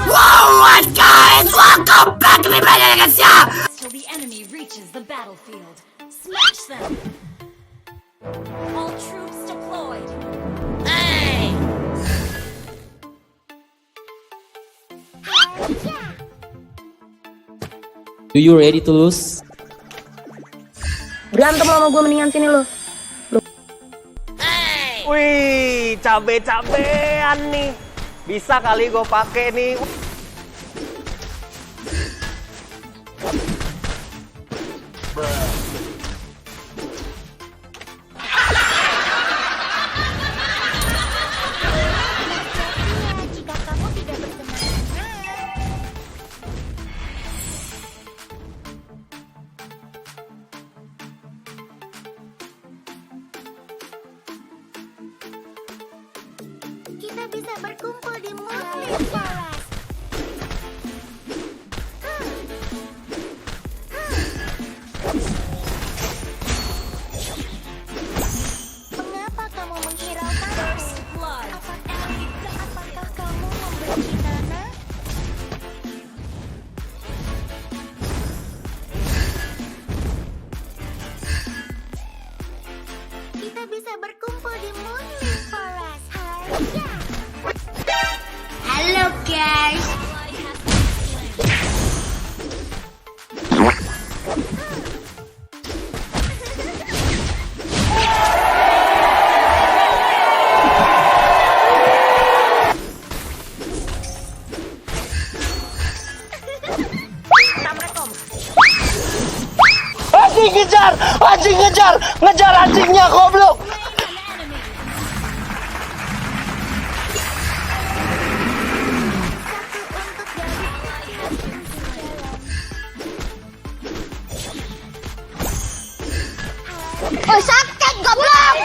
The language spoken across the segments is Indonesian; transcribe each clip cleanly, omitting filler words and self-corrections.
Wow, what guys? Welcome back to guys ya. Till the enemy reaches the battlefield. Smash them. All troops deployed. Hey. Do you ready to lose? Berantem sama gue mendingan sini lo. Wih, cabe-cabean nih. Bisa kali gue pakai nih. Jika kamu tidak berkenan, kita bisa berkumpul di Muslim Forest. Mengapa kamu menghiraukanku? Blood. Apakah kamu membenci Nana? Kita bisa berkumpul di Muslim Forest. Hai. Hello guys. Anjing ngejar, ngejar anjingnya goblok. Oh, sakit goblok.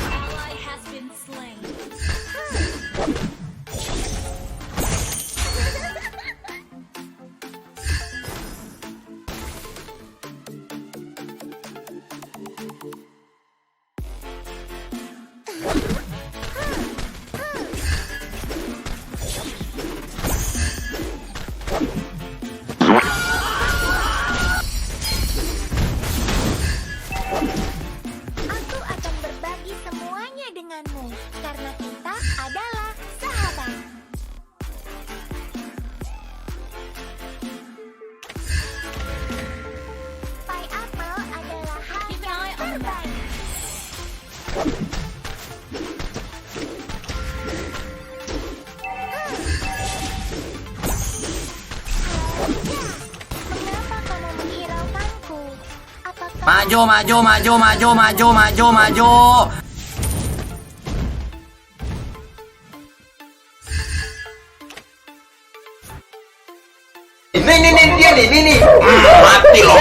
Ally has been slain. Aku akan berbagi semuanya denganmu karena kita adalah sahabat. Pai apel adalah hal Keep an yang eye on the map. terbaik. Mengapa kamu menghiraukanku? Apakah Maju. Nih. Mati lo.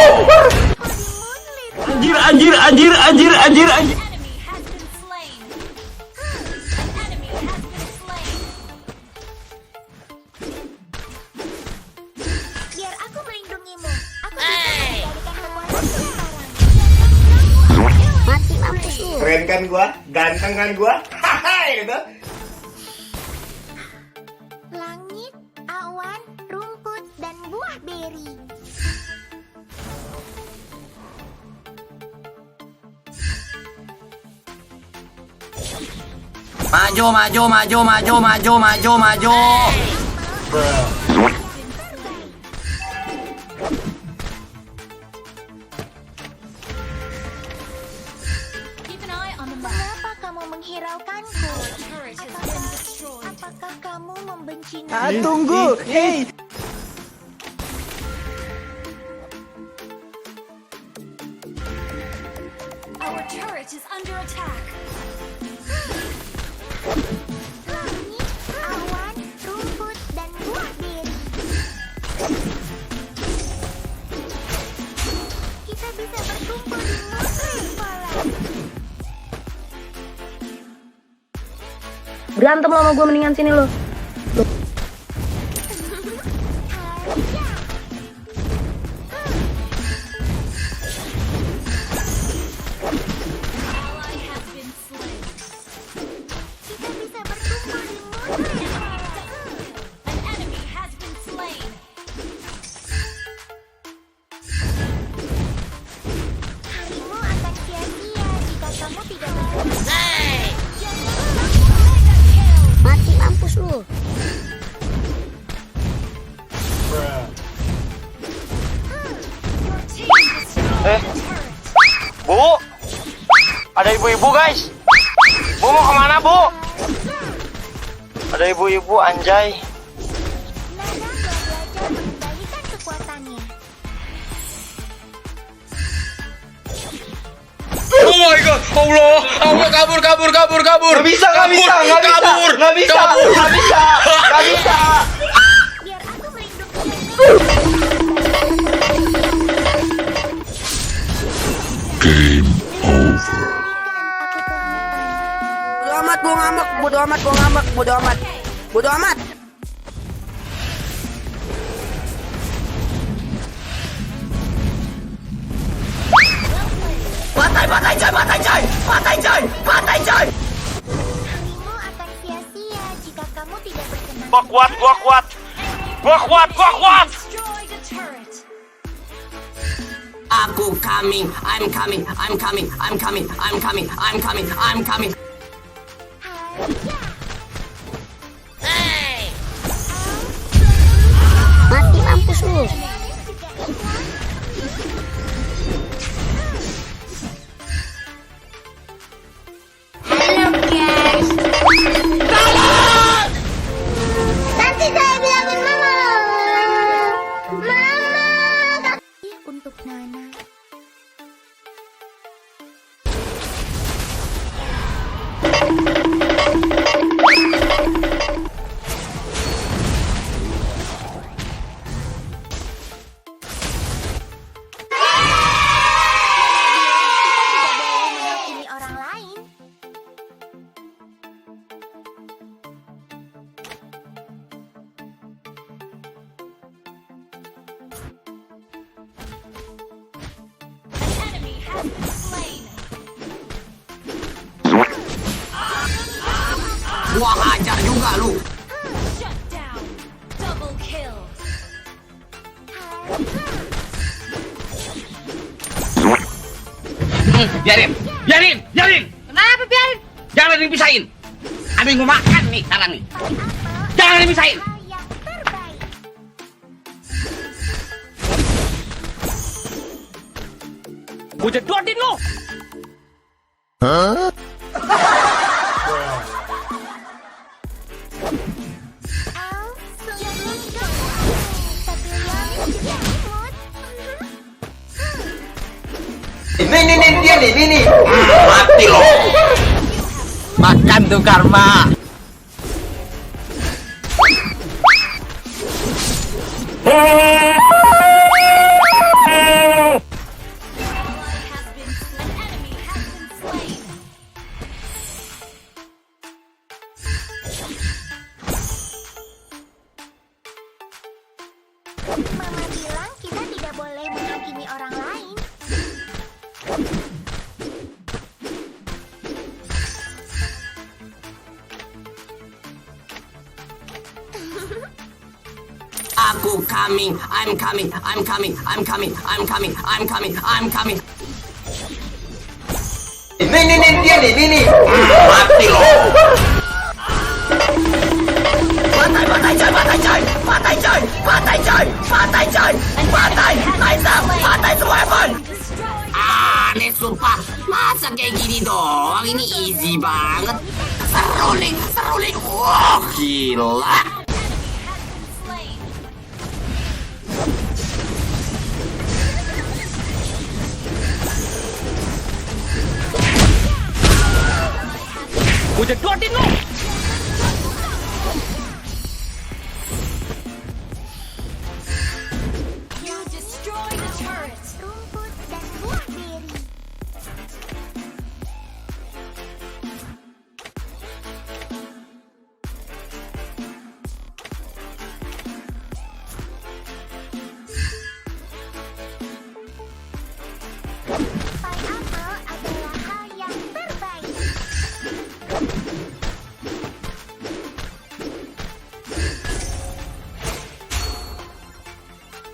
Anjir. Enemy has been slain. An enemy has been slain. biar aku melindungimu. Aku Hey. bisa mengendalikan kekuatan sekarang. Mati mampus lu. Keren kan gua? Ganteng kan gua? Hahaha gitu. Langit, awan, rumput, dan buah beri. Maju. Keep an eye on the map. Mengapa kamu menghiraukanku? Turret has been destroyed. Apakah kamu membenci Tunggu. Hey. Our turret is under attack. Langit, awan, rumput, dan buah beri. Kita bisa berkumpul di Muslim Forest. Berantem lo sama gue mendingan sini lo. Mati mampus lu. Bu, ada ibu-ibu guys. Bu mau kemana bu? Ada ibu-ibu anjay. Nana gak belajar mengembalikan kekuatannya. Oh my god, Allah, Allah kabur. Gak bisa. Biar aku melindungi. Bodo amat. Patai coy. Harimu akan sia-sia jika kamu tidak berkenan. Gua kuat. Destroy the turret. Aku coming. I'm coming. Mati mampus lu. Halo guys. Nanti saya bilangin mama. Mama. Untuk Nana. Menghakimi orang lain. An enemy has been slain. Gua hajar juga lu. Shut down. Double kill. Biarin. Kenapa biarin? Jangan dipisahin. Abis mau makan nih sekarang nih. Jangan dipisahin. Hal yang terbaik. Gue jedotin lu. Ini. Mati lo. Makan tuh karma. An enemy has been slain. Mama bilang kita tidak boleh menghakimi orang lain. Aku coming. I'm coming. Ini. Mati lo. Patai semua Evan. Aneh sumpah. Masa kayak gini doang? Ini easy banget. Seruling. Wah, gila. Slain. Gue jedotin lu. You destroy the turret. Rumput dan buah beri. Pineapple adalah hal yang terbaik.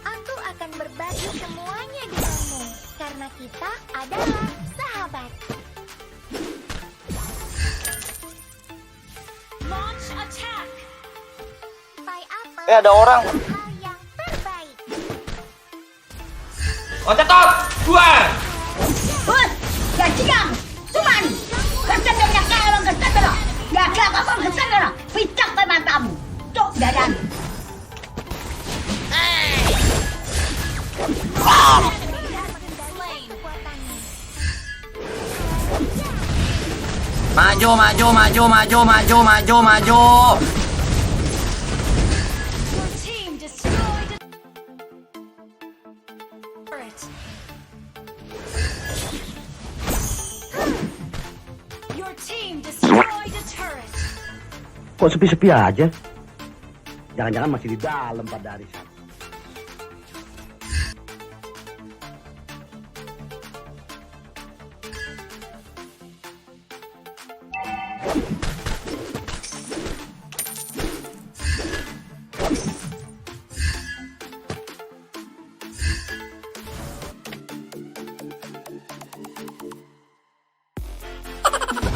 Aku akan berbagi semuanya denganmu karena kita adalah sahabat. Ada orang. yang terbaik. Otot, keluar. Bos, gajian, cuman kecendernya kayak orang kecenderang. Gak kayak apa kecenderang. Picak ke matamu. Cok dadan. Maju, maju, maju, maju, maju, maju, maju. Your team destroyed a turret. Your team destroyed a turret. Kok sepi-sepi aja? Jangan-jangan masih di dalam pada hari Sabtu.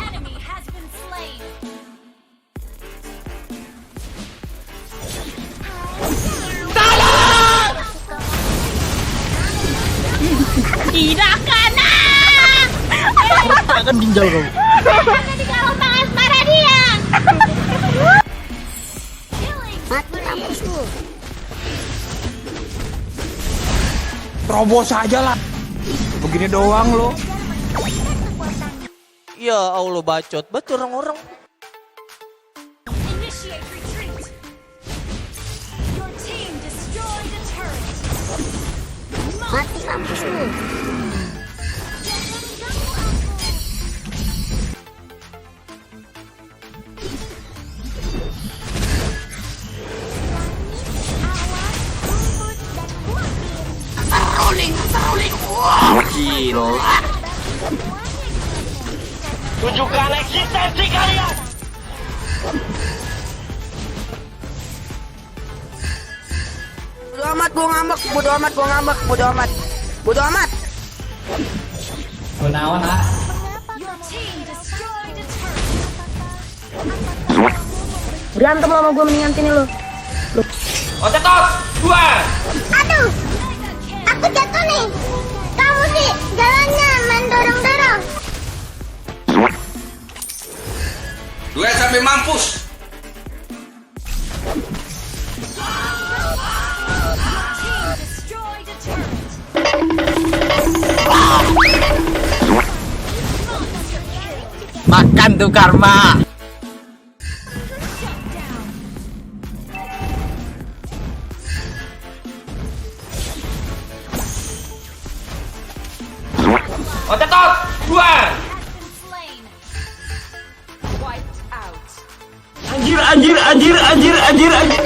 Enemy has been slain. Tidak kena. Akan ginjal kau. Karena di kalau tangan para dia. Killing Mati kampusku. Terobos aja lah. Begini doang lo. Ya Allah bacot, betul orang-orang. initiate retreat. Your team destroyed a turret. Mati kampusku. Gila. Tunjukkan eksistensi kalian. Bodo amat gua ngambek, bodo amat gua ngambek, bodo amat. Bodo amat. Gunawan ah. Your team destroyed a turret. Berantem lo sama gue mendingan sini lo. Otot, keluar. Aduh, aku jatuh nih. Kamu sih jalannya main dorong-dorong. 2 sampai mampus. Team destroyed a turret. Makan tuh karma. Shut down. Otot, keluar. Has been slain. Wiped out. Anjir, anjir, anjir, anjir, anjir, anjir.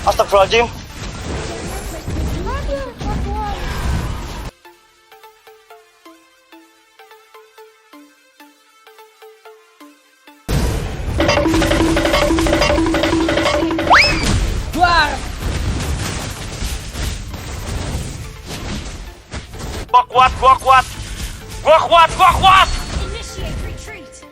Astagfirullahaladzim. Gua kuat, gua kuat. Gua kuat, gua kuat. Initiate retreat.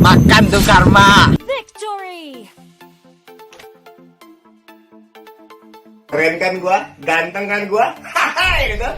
Makan tuh karma. Victory. Keren kan gua? Ganteng kan gua? Hahaha gitu.